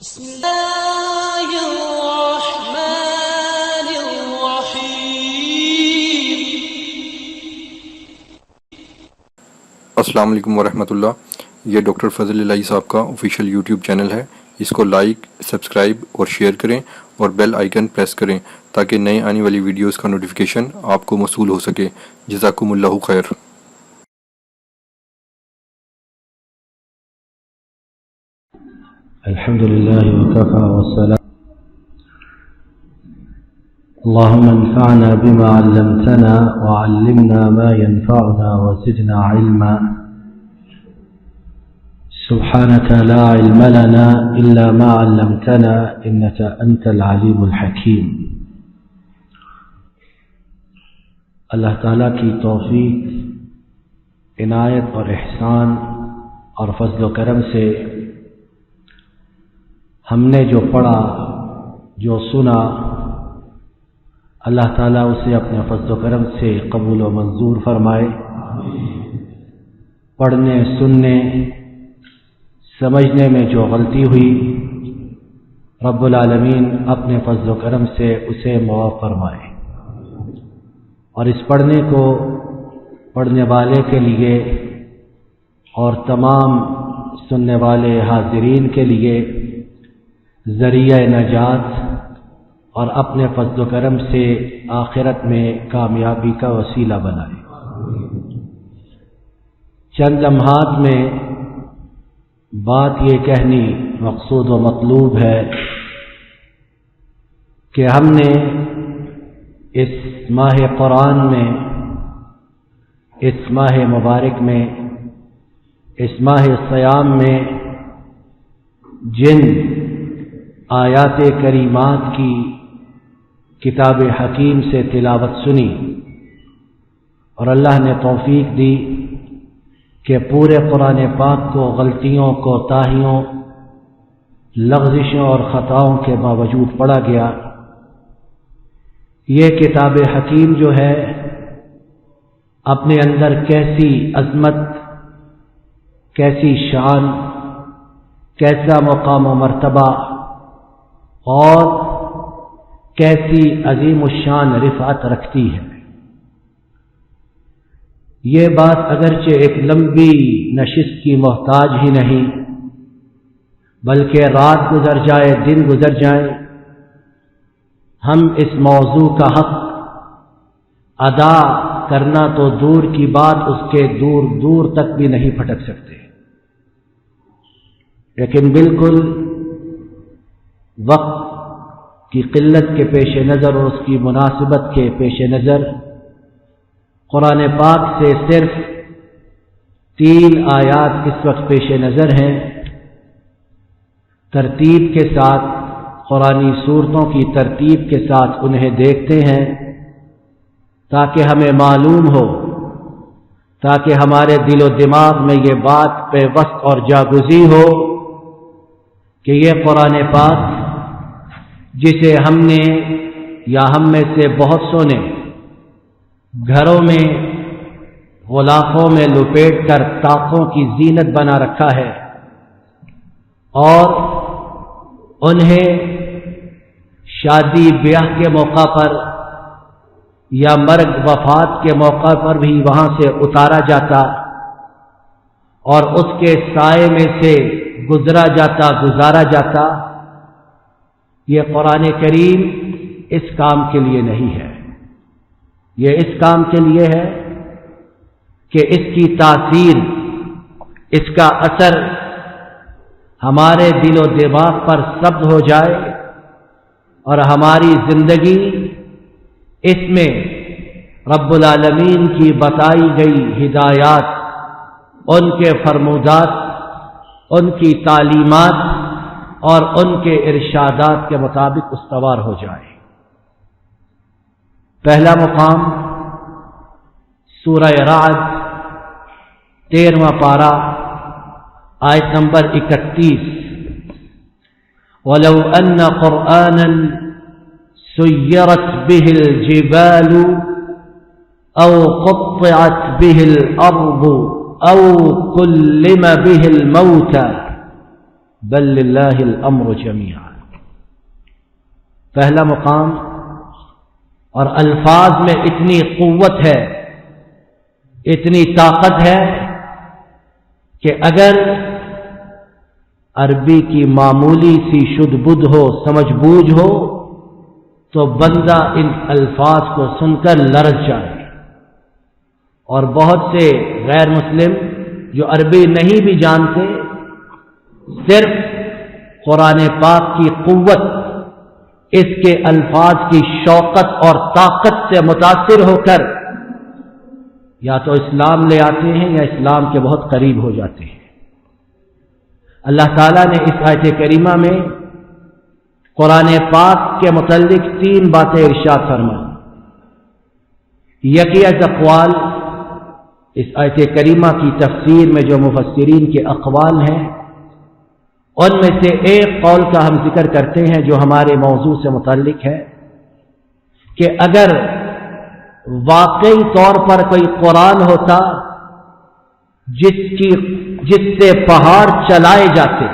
بسم اللہ الرحمن الرحیم۔ السلام علیکم ورحمۃ اللہ۔ یہ ڈاکٹر فضل الہی صاحب کا آفیشیل یوٹیوب چینل ہے، اس کو لائک، سبسکرائب اور شیئر کریں اور بیل آئیکن پریس کریں تاکہ نئے آنے والی ویڈیوز کا نوٹیفیکیشن آپ کو موصول ہو سکے۔ جزاکم اللہ خیر۔ الحمد لله وكفى والسلام اللهم انفعنا بما علمتنا وعلمنا ما ينفعنا وزدنا علما سبحانك لا علم لنا إلا ما علمتنا إنك أنت العليم الحكيم۔ اللہ تعالیٰ کی توفیق، عنایت اور احسان اور فضل و کرم سے ہم نے جو پڑھا، جو سنا، اللہ تعالیٰ اسے اپنے فضل و کرم سے قبول و منظور فرمائے۔ پڑھنے، سننے، سمجھنے میں جو غلطی ہوئی، رب العالمین اپنے فضل و کرم سے اسے معاف فرمائے، اور اس پڑھنے کو پڑھنے والے کے لیے اور تمام سننے والے حاضرین کے لیے ذریعہ نجات اور اپنے فضل و کرم سے آخرت میں کامیابی کا وسیلہ بنائے۔ چند لمحات میں بات یہ کہنی مقصود و مطلوب ہے کہ ہم نے اس ماہ قرآن میں، اس ماہ مبارک میں، اس ماہ صیام میں جن آیات کریمات کی کتاب حکیم سے تلاوت سنی اور اللہ نے توفیق دی کہ پورے قرآن پاک کو غلطیوں، کوتاہیوں، لغزشوں اور خطاؤں کے باوجود پڑھا گیا۔ یہ کتاب حکیم جو ہے اپنے اندر کیسی عظمت، کیسی شان، کیسا مقام و مرتبہ اور کیسی عظیم الشان رفعت رکھتی ہے۔ یہ بات اگرچہ ایک لمبی نشست کی محتاج ہی نہیں، بلکہ رات گزر جائے، دن گزر جائے، ہم اس موضوع کا حق ادا کرنا تو دور کی بات، اس کے دور دور تک بھی نہیں پھٹک سکتے۔ لیکن بالکل وقت کی قلت کے پیش نظر اور اس کی مناسبت کے پیش نظر قرآن پاک سے صرف 3 آیات اس وقت پیش نظر ہیں۔ ترتیب کے ساتھ، قرآنی صورتوں کی ترتیب کے ساتھ انہیں دیکھتے ہیں تاکہ ہمیں معلوم ہو، تاکہ ہمارے دل و دماغ میں یہ بات پیوست اور جاگزی ہو کہ یہ قرآن پاک جسے ہم نے یا ہم میں سے بہت سو نے گھروں میں غلافوں میں لپیٹ کر طاقوں کی زینت بنا رکھا ہے، اور انہیں شادی بیاہ کے موقع پر یا مرگ وفات کے موقع پر بھی وہاں سے اتارا جاتا اور اس کے سائے میں سے گزارا جاتا۔ یہ قرآن کریم اس کام کے لیے نہیں ہے، یہ اس کام کے لیے ہے کہ اس کی تاثیر، اس کا اثر ہمارے دل و دماغ پر ثبت ہو جائے اور ہماری زندگی اس میں رب العالمین کی بتائی گئی ہدایات، ان کے فرمودات، ان کی تعلیمات اور ان کے ارشادات کے مطابق استوار ہو جائے۔ پہلا مقام سورہ رعد 13واں پارہ آیت نمبر 31۔ وَلَوْ أَنَّ قُرْآنًا سُيِّرَتْ بِهِ الْجِبَالُ أَوْ قُطِّعَتْ بِهِ الْأَرْضُ أَوْ كُلِّمَ بِهِ الْمَوْتَى بل للہ الامر جمیعا. پہلا مقام، اور الفاظ میں اتنی قوت ہے، اتنی طاقت ہے کہ اگر عربی کی معمولی سی شد بدھ ہو، سمجھ بوجھ ہو، تو بندہ ان الفاظ کو سن کر لرز جائے. اور بہت سے غیر مسلم جو عربی نہیں بھی جانتے، صرف قرآن پاک کی قوت، اس کے الفاظ کی شوقت اور طاقت سے متاثر ہو کر یا تو اسلام لے آتے ہیں یا اسلام کے بہت قریب ہو جاتے ہیں. اللہ تعالیٰ نے اس آیت کریمہ میں قرآن پاک کے متعلق 3 باتیں ارشاد فرمائیں. یکیت اقوال، اس آیت کریمہ کی تفسیر میں جو مفسرین کے اقوال ہیں، ان میں سے ایک قول کا ہم ذکر کرتے ہیں جو ہمارے موضوع سے متعلق ہے، کہ اگر واقعی طور پر کوئی قرآن ہوتا جس سے پہاڑ چلائے جاتے،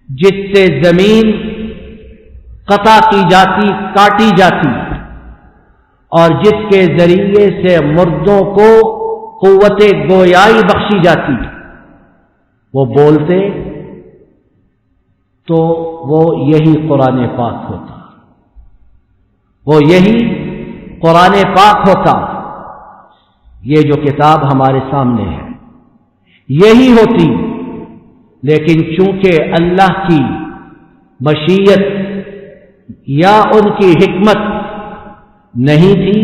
جس سے زمین قطع کی جاتی، کاٹی جاتی، اور جس کے ذریعے سے مردوں کو قوت گویائی بخشی جاتی، وہ بولتے تو وہ یہی قرآن پاک ہوتا، وہ یہی قرآن پاک ہوتا. یہ جو کتاب ہمارے سامنے ہے یہی ہوتی، لیکن چونکہ اللہ کی مشیت یا ان کی حکمت نہیں تھی،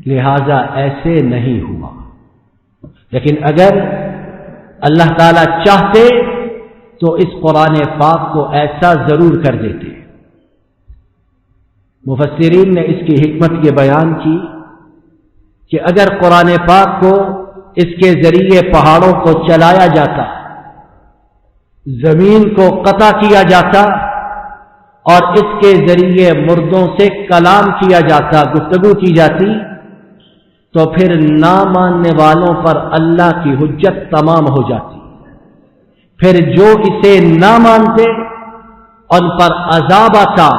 لہذا ایسے نہیں ہوا. لیکن اگر اللہ تعالی چاہتے تو اس قرآن پاک کو ایسا ضرور کر دیتے. مفسرین نے اس کی حکمت یہ بیان کی کہ اگر قرآن پاک کو اس کے ذریعے پہاڑوں کو چلایا جاتا، زمین کو قطع کیا جاتا، اور اس کے ذریعے مردوں سے کلام کیا جاتا، گفتگو کی جاتی، تو پھر نہ ماننے والوں پر اللہ کی حجت تمام ہو جاتی. پھر جو اسے نہ مانتے ان پر عذاب آتا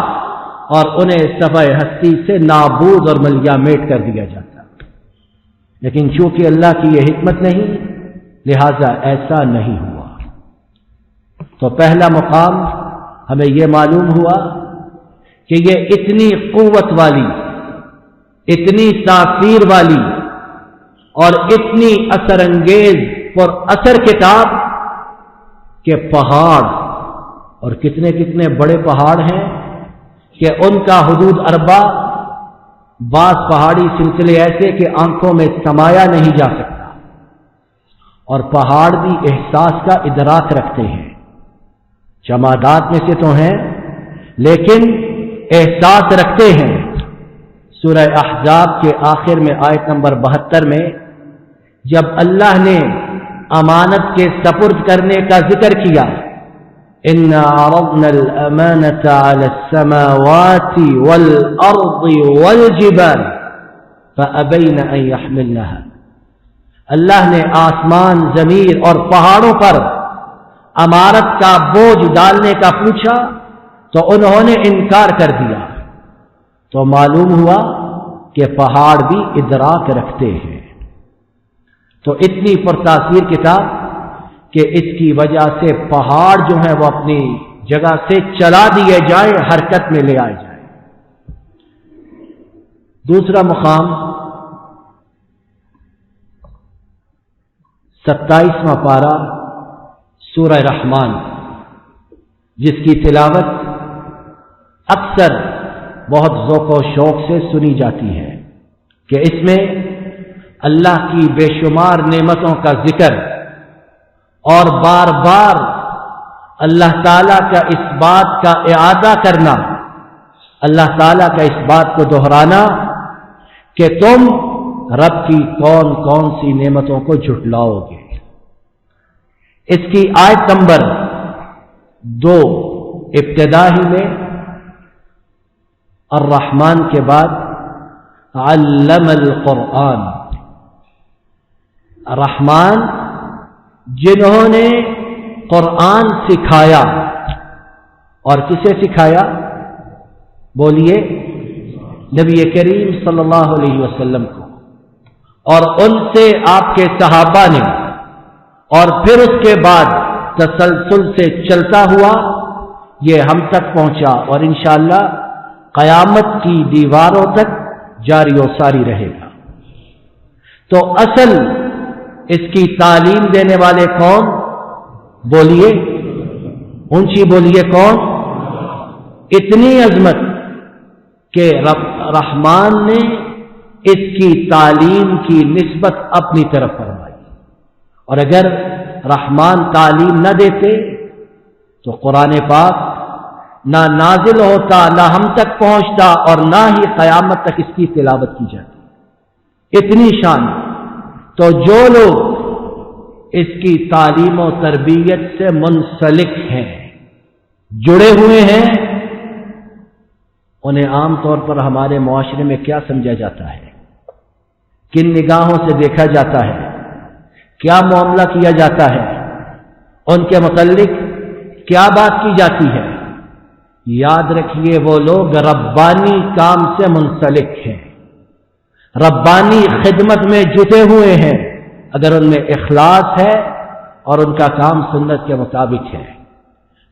اور انہیں صفحہ ہستی سے نابود اور ملیا میٹ کر دیا جاتا. لیکن چونکہ اللہ کی یہ حکمت نہیں، لہذا ایسا نہیں ہوا. تو پہلا مقام ہمیں یہ معلوم ہوا کہ یہ اتنی قوت والی، اتنی تاثیر والی اور اتنی اثر انگیز پر اثر کتاب کہ پہاڑ، اور کتنے کتنے بڑے پہاڑ ہیں کہ ان کا حدود اربع، بعض پہاڑی سلسلے ایسے کہ آنکھوں میں سمایا نہیں جا سکتا، اور پہاڑ بھی احساس کا ادراک رکھتے ہیں. جمادات میں سے تو ہیں لیکن احساس رکھتے ہیں. سورہ احزاب کے آخر میں آیت نمبر 72 میں جب اللہ نے امانت کے سپرد کرنے کا ذکر کیا، إِنَّا عَرَضْنَا الْأَمَانَةَ عَلَى السَّمَاوَاتِ وَالْأَرْضِ وَالْجِبَالِ فَأَبَيْنَ أَن يَحْمِلْنَهَا، اللہ نے آسمان، زمین اور پہاڑوں پر امانت کا بوجھ ڈالنے کا پوچھا تو انہوں نے انکار کر دیا. تو معلوم ہوا کہ پہاڑ بھی ادراک رکھتے ہیں. تو اتنی پرتاثیر کتاب کہ اس کی وجہ سے پہاڑ جو ہیں وہ اپنی جگہ سے چلا دیے جائیں، حرکت میں لے آئے جائیں. دوسرا مقام 27واں پارہ سورہ رحمان، جس کی تلاوت اکثر بہت ذوق و شوق سے سنی جاتی ہے کہ اس میں اللہ کی بے شمار نعمتوں کا ذکر اور بار بار اللہ تعالیٰ کا اس بات کا اعادہ کرنا، اللہ تعالیٰ کا اس بات کو دہرانا کہ تم رب کی کون کون سی نعمتوں کو جھٹلاؤ گے. اس کی آیت نمبر 2 ابتدا ہی میں الرحمن کے بعد علم القرآن، رحمان جنہوں نے قرآن سکھایا، اور کسے سکھایا؟ بولیے، نبی کریم صلی اللہ علیہ وسلم کو، اور ان سے آپ کے صحابہ نے، اور پھر اس کے بعد تسلسل سے چلتا ہوا یہ ہم تک پہنچا، اور انشاءاللہ قیامت کی دیواروں تک جاری و ساری رہے گا۔ تو اصل اس کی تعلیم دینے والے کون؟ بولیے، اونچی بولیے، کون؟ اتنی عظمت کہ رحمان نے اس کی تعلیم کی نسبت اپنی طرف فرمائی، اور اگر رحمان تعلیم نہ دیتے تو قرآن پاک نہ نازل ہوتا، نہ ہم تک پہنچتا، اور نہ ہی قیامت تک اس کی تلاوت کی جاتی۔ اتنی شان۔ تو جو لوگ اس کی تعلیم و تربیت سے منسلک ہیں، جڑے ہوئے ہیں، انہیں عام طور پر ہمارے معاشرے میں کیا سمجھا جاتا ہے؟ کن نگاہوں سے دیکھا جاتا ہے؟ کیا معاملہ کیا جاتا ہے؟ ان کے متعلق کیا بات کی جاتی ہے؟ یاد رکھیے، وہ لوگ ربانی کام سے منسلک ہیں، ربانی خدمت میں جٹے ہوئے ہیں، اگر ان میں اخلاص ہے اور ان کا کام سنت کے مطابق ہے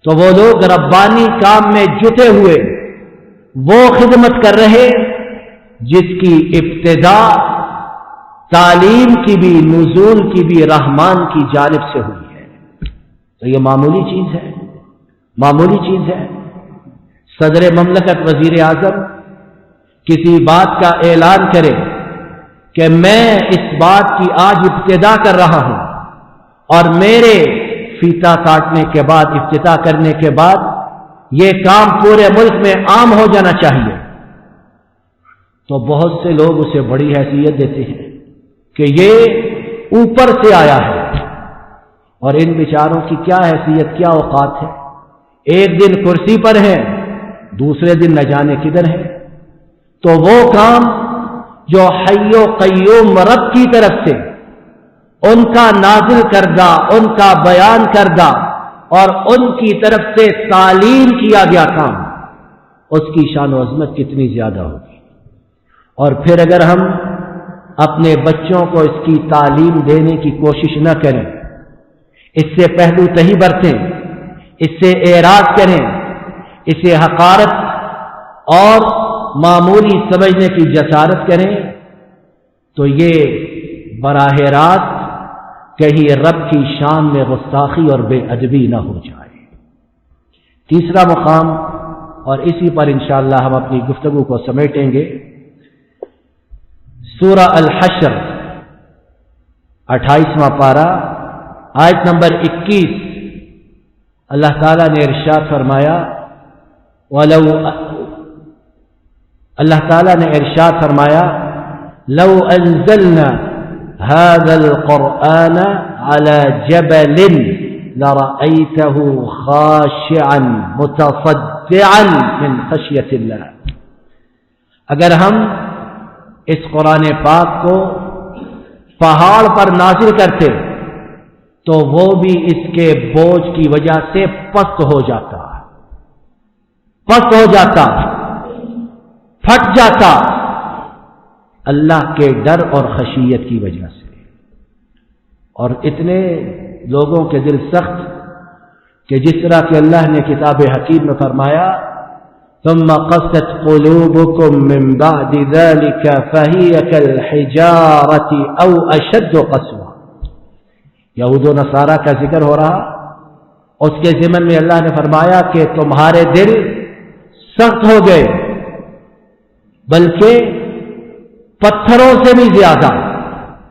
تو وہ لوگ ربانی کام میں جٹے ہوئے وہ خدمت کر رہے جس کی ابتدا تعلیم کی بھی، نزول کی بھی رحمان کی جانب سے ہوئی ہے۔ تو یہ معمولی چیز ہے، معمولی چیز ہے۔ صدر مملکت وزیر اعظم کسی بات کا اعلان کرے کہ میں اس بات کی آج ابتدا کر رہا ہوں، اور میرے فیتا کاٹنے کے بعد، افتتاح کرنے کے بعد یہ کام پورے ملک میں عام ہو جانا چاہیے، تو بہت سے لوگ اسے بڑی حیثیت دیتے ہیں کہ یہ اوپر سے آیا ہے، اور ان بیچاروں کی کیا حیثیت، کیا اوقات ہے؟ ایک دن کرسی پر ہے، دوسرے دن نہ جانے کدھر ہے۔ تو وہ کام جو حی و قیوم رب کی طرف سے ان کا نازل کردہ، ان کا بیان کردہ اور ان کی طرف سے تعلیم کیا گیا کام، اس کی شان و عظمت کتنی زیادہ ہوگی۔ اور پھر اگر ہم اپنے بچوں کو اس کی تعلیم دینے کی کوشش نہ کریں، اس سے پہلو تہی برتیں، اس سے اعراض کریں، اسے حقارت اور معمولی سمجھنے کی جسارت کریں، تو یہ براہ راست کہیں رب کی شان میں گستاخی اور بے ادبی نہ ہو جائے۔ تیسرا مقام، اور اسی پر انشاءاللہ ہم اپنی گفتگو کو سمیٹیں گے، سورہ الحشر 28واں پارہ، آیت نمبر 21۔ اللہ تعالیٰ نے ارشاد فرمایا، اللہ تعالیٰ نے ارشاد فرمایا، لو انزلنا هذا القرآن على جبل لرأيته خاشعا متصدعا من خشية الله۔ اگر ہم اس قرآن پاک کو پہاڑ پر نازل کرتے تو وہ بھی اس کے بوجھ کی وجہ سے پست ہو جاتا، پست ہو جاتا، پھٹ جاتا، اللہ کے ڈر اور خشیت کی وجہ سے۔ اور اتنے لوگوں کے دل سخت کہ جس طرح کہ اللہ نے کتاب حکیم میں فرمایا، ثم قست قلوبكم من بعد ذلك فهي كالحجارة او اشد قسوة۔ یہود و نصارہ کا ذکر ہو رہا، اس کے ضمن میں اللہ نے فرمایا کہ تمہارے دل سخت ہو گئے، بلکہ پتھروں سے بھی زیادہ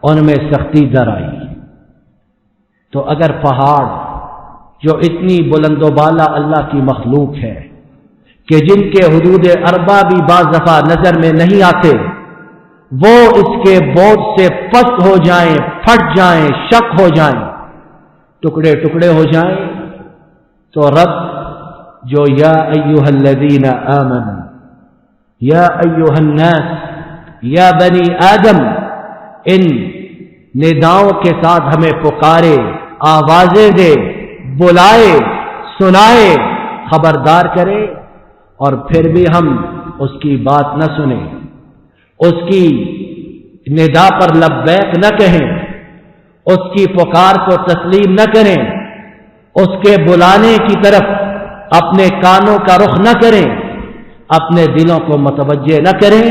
ان میں سختی در آئی۔ تو اگر پہاڑ جو اتنی بلند و بالا اللہ کی مخلوق ہے کہ جن کے حدود اربع بھی بعض دفعہ نظر میں نہیں آتے، وہ اس کے بوجھ سے پست ہو جائیں، پھٹ جائیں، شک ہو جائیں، ٹکڑے ٹکڑے ہو جائیں، تو رب جو یا ایھا الذین آمنوا، یا ایھا الناس، یا بنی آدم، ان نداؤں کے ساتھ ہمیں پکارے، آوازیں دے، بلائے، سنائے، خبردار کرے، اور پھر بھی ہم اس کی بات نہ سنیں، اس کی ندا پر لبیک نہ کہیں، اس کی پکار کو تسلیم نہ کریں، اس کے بلانے کی طرف اپنے کانوں کا رخ نہ کریں، اپنے دلوں کو متوجہ نہ کریں،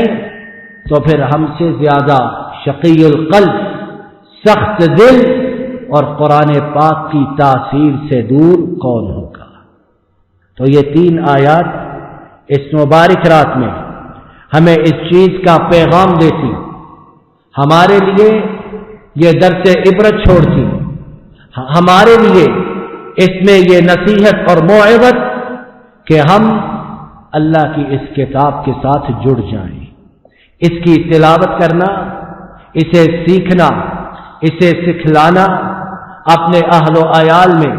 تو پھر ہم سے زیادہ شقی القلب، سخت دل اور قرآن پاک کی تاثیر سے دور کون ہوگا؟ تو یہ 3 آیات اس مبارک رات میں ہمیں اس چیز کا پیغام دیتی، ہمارے لیے یہ درس عبرت چھوڑتی، ہمارے لیے اس میں یہ نصیحت اور موعظت کہ ہم اللہ کی اس کتاب کے ساتھ جڑ جائیں، اس کی تلاوت کرنا، اسے سیکھنا، اسے سکھلانا، اپنے اہل و عیال میں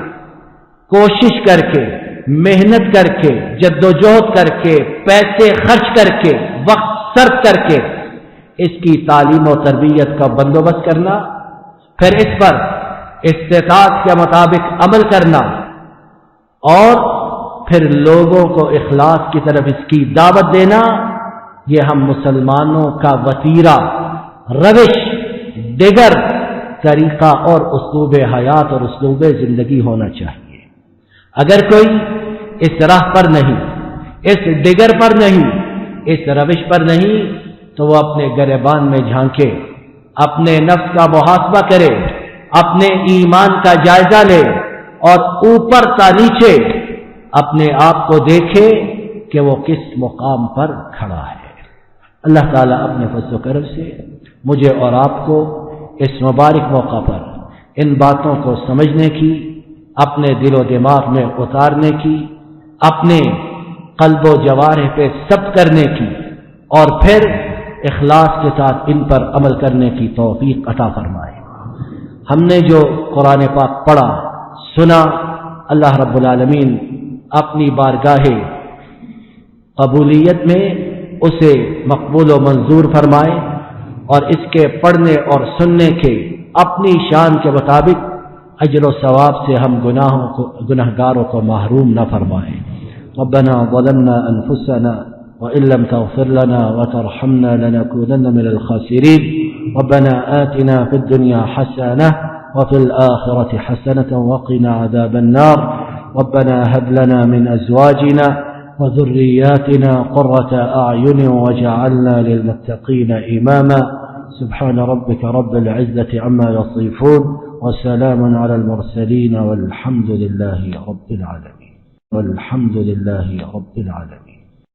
کوشش کر کے، محنت کر کے، جد و جہد کر کے، پیسے خرچ کر کے، وقت صرف کر کے اس کی تعلیم و تربیت کا بندوبست کرنا، پھر اس پر استطاعت کے مطابق عمل کرنا، اور پھر لوگوں کو اخلاص کی طرف اس کی دعوت دینا، یہ ہم مسلمانوں کا وتیرہ، روش، دیگر طریقہ اور اسلوب حیات اور اسلوب زندگی ہونا چاہیے۔ اگر کوئی اس راہ پر نہیں، اس ڈگر پر نہیں، اس روش پر نہیں، تو وہ اپنے گریبان میں جھانکے، اپنے نفس کا محاسبہ کرے، اپنے ایمان کا جائزہ لے، اور اوپر تا نیچے اپنے آپ کو دیکھے کہ وہ کس مقام پر کھڑا ہے۔ اللہ تعالیٰ اپنے فضل و کرم سے مجھے اور آپ کو اس مبارک موقع پر ان باتوں کو سمجھنے کی، اپنے دل و دماغ میں اتارنے کی، اپنے قلب و جوارح پہ ثبت کرنے کی، اور پھر اخلاص کے ساتھ ان پر عمل کرنے کی توفیق عطا فرمائے۔ ہم نے جو قرآن پاک پڑھا، سنا، اللہ رب العالمین اپنی بارگاہ قبولیت میں اسے مقبول و منظور فرمائے، اور اس کے پڑھنے اور سننے کے اپنی شان کے مطابق اجر و ثواب سے ہم گناہگاروں کو محروم نہ فرمائے۔ ربنا ظلمنا انفسنا وإن لم تغفر لنا وترحمنا لنكونن من الخاسرين ربنا آتنا في الدنيا حسنة وفي الآخرة حسنة وقنا عذاب النار ربنا هب لنا من أزواجنا وذرياتنا قرة أعين وجعلنا للمتقين إماما سبحان ربك رب العزة عما يصفون وسلام على المرسلين والحمد لله رب العالمين